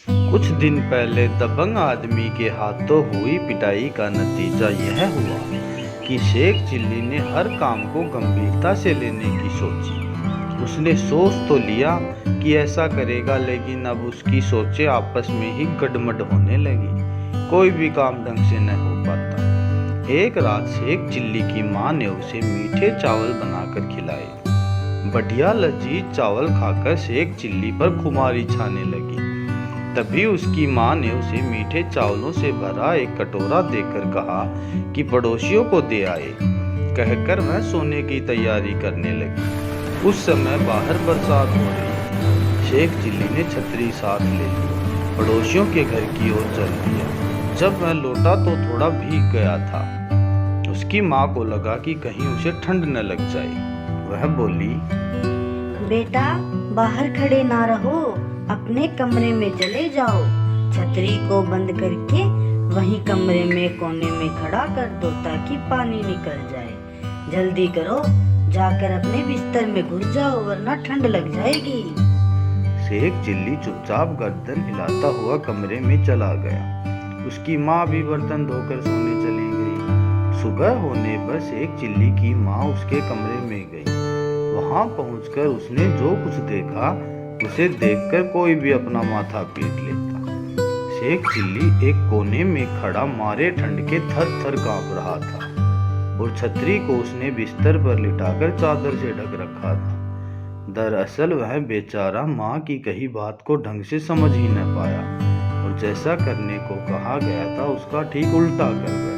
कुछ दिन पहले दबंग आदमी के हाथों हुई पिटाई का नतीजा यह हुआ कि शेख चिल्ली ने हर काम को गंभीरता से लेने की सोची। उसने सोच तो लिया कि ऐसा करेगा, लेकिन अब उसकी सोचें आपस में ही गडमड होने लगी। कोई भी काम ढंग से न हो पाता। एक रात शेख चिल्ली की माँ ने उसे मीठे चावल बनाकर खिलाए। बढ़िया लजीज चावल खाकर शेख चिल्ली पर खुमारी छाने लगी। तभी उसकी माँ ने उसे मीठे चावलों से भरा एक कटोरा देकर कहा कि पड़ोसियों को दे आए। कहकर वह सोने की तैयारी करने लगी। उस समय बाहर बरसात हो रही थी। शेख चिल्ली ने छतरी साथ ले ली, पड़ोसियों के घर की ओर चल दिया। जब वह लौटा तो थोड़ा भीग गया था। उसकी माँ को लगा कि कहीं उसे ठंड न लग जाए। वह बोली, बेटा बाहर खड़े ना रहो, अपने कमरे में चले जाओ। छतरी को बंद करके वहीं कमरे में कोने में खड़ा कर दो ताकि पानी निकल जाए। जल्दी करो, जाकर अपने बिस्तर में घुस जाओ वरना ठंड लग जाएगी। शेख चिल्ली चुपचाप गर्दन हिलाता हुआ कमरे में चला गया। उसकी माँ भी बर्तन धोकर सोने चली गई। सुबह होने पर शेख चिल्ली की माँ उसके कमरे में गई। वहां पहुंचकर उसने जो कुछ देखा उसे देखकर कोई भी अपना माथा पीट लेता। शेख चिल्ली एक कोने में खड़ा मारे ठंड के थर थर कांप रहा था और छतरी को उसने बिस्तर पर लिटाकर चादर से ढक रखा था। दरअसल वह बेचारा माँ की कही बात को ढंग से समझ ही न पाया और जैसा करने को कहा गया था उसका ठीक उल्टा कर गया।